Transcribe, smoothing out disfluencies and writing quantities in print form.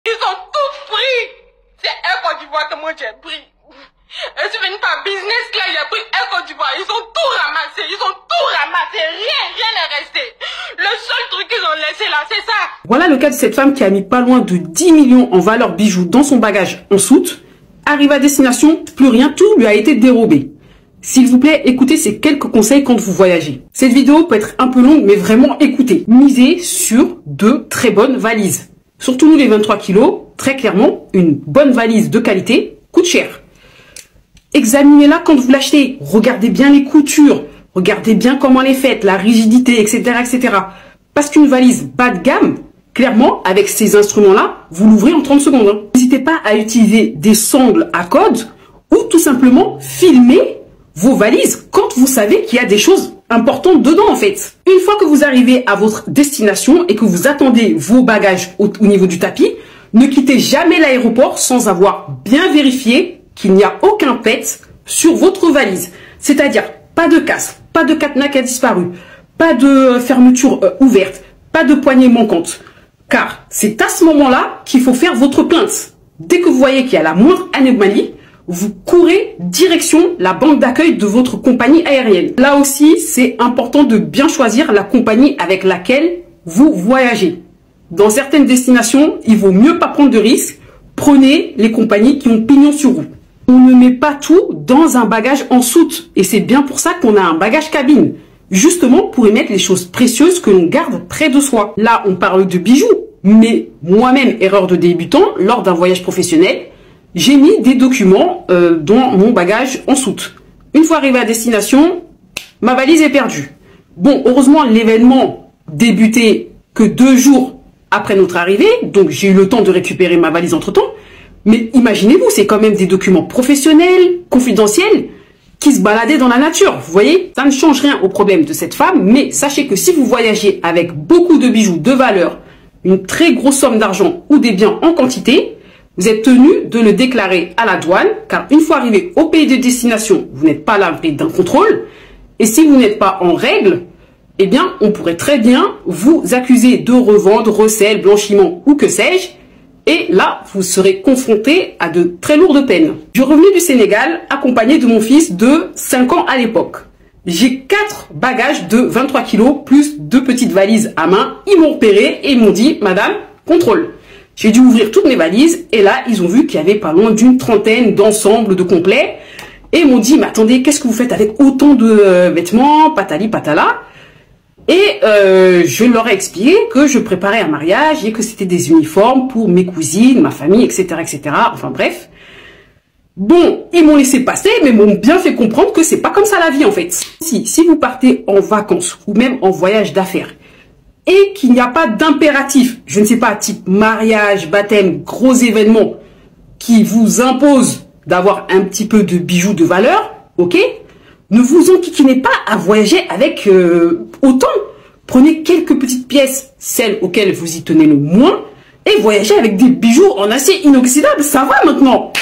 Ils ont tout pris. C'est Air Côte d'Ivoire que moi j'ai pris. Et je suis venue par business class, j'ai pris Air Côte d'Ivoire. Ils ont tout ramassé, rien n'est resté. Le seul truc qu'ils ont laissé là, c'est ça. Voilà le cas de cette femme qui a mis pas loin de 10 millions en valeur bijoux dans son bagage en soute. Arrive à destination, plus rien, tout lui a été dérobé. S'il vous plaît, écoutez ces quelques conseils quand vous voyagez. Cette vidéo peut être un peu longue, mais vraiment écoutez. Misez sur de très bonnes valises. Surtout nous les 23 kilos, très clairement, une bonne valise de qualité coûte cher. Examinez-la quand vous l'achetez. Regardez bien les coutures. Regardez bien comment elle est faite, la rigidité, etc., etc. Parce qu'une valise bas de gamme, clairement, avec ces instruments-là, vous l'ouvrez en 30 secondes. Hein. N'hésitez pas à utiliser des sangles à code ou tout simplement filmer vos valises quand vous savez qu'il y a des choses importantes dedans en fait. Une fois que vous arrivez à votre destination et que vous attendez vos bagages au niveau du tapis, ne quittez jamais l'aéroport sans avoir bien vérifié qu'il n'y a aucun pet sur votre valise. C'est-à-dire pas de casse, pas de cadenas qui a disparu, pas de fermeture ouverte, pas de poignée manquante. Car c'est à ce moment-là qu'il faut faire votre plainte. Dès que vous voyez qu'il y a la moindre anomalie, vous courez direction la banque d'accueil de votre compagnie aérienne. Là aussi, c'est important de bien choisir la compagnie avec laquelle vous voyagez. Dans certaines destinations, il vaut mieux pas prendre de risques. Prenez les compagnies qui ont pignon sur rue. On ne met pas tout dans un bagage en soute. Et c'est bien pour ça qu'on a un bagage cabine. Justement pour y mettre les choses précieuses que l'on garde près de soi. Là, on parle de bijoux. Mais moi-même, erreur de débutant, lors d'un voyage professionnel, j'ai mis des documents dans mon bagage en soute. Une fois arrivé à destination, ma valise est perdue. Bon, heureusement, l'événement débutait que 2 jours après notre arrivée, donc j'ai eu le temps de récupérer ma valise entre-temps. Mais imaginez-vous, c'est quand même des documents professionnels, confidentiels, qui se baladaient dans la nature. Vous voyez, ça ne change rien au problème de cette femme, mais sachez que si vous voyagez avec beaucoup de bijoux de valeur, une très grosse somme d'argent ou des biens en quantité, vous êtes tenu de le déclarer à la douane, car une fois arrivé au pays de destination, vous n'êtes pas à l'abri d'un contrôle. Et si vous n'êtes pas en règle, eh bien, on pourrait très bien vous accuser de revente, recel, blanchiment ou que sais-je. Et là, vous serez confronté à de très lourdes peines. Je revenais du Sénégal, accompagné de mon fils de 5 ans à l'époque. J'ai 4 bagages de 23 kilos, plus 2 petites valises à main. Ils m'ont repéré et ils m'ont dit, madame, contrôle. J'ai dû ouvrir toutes mes valises et là, ils ont vu qu'il y avait pas loin d'une trentaine d'ensembles de complets. Et ils m'ont dit, mais attendez, qu'est-ce que vous faites avec autant de vêtements, patali patala. Et je leur ai expliqué que je préparais un mariage et que c'était des uniformes pour mes cousines, ma famille, etc., etc. Enfin bref. Bon, ils m'ont laissé passer, mais m'ont bien fait comprendre que c'est pas comme ça la vie en fait. Si vous partez en vacances ou même en voyage d'affaires et qu'il n'y a pas d'impératif, je ne sais pas, type mariage, baptême, gros événements qui vous imposent d'avoir un petit peu de bijoux de valeur, ok? Ne vous enquiquinez pas à voyager avec autant. Prenez quelques petites pièces, celles auxquelles vous y tenez le moins, et voyagez avec des bijoux en acier inoxydable. Ça va maintenant.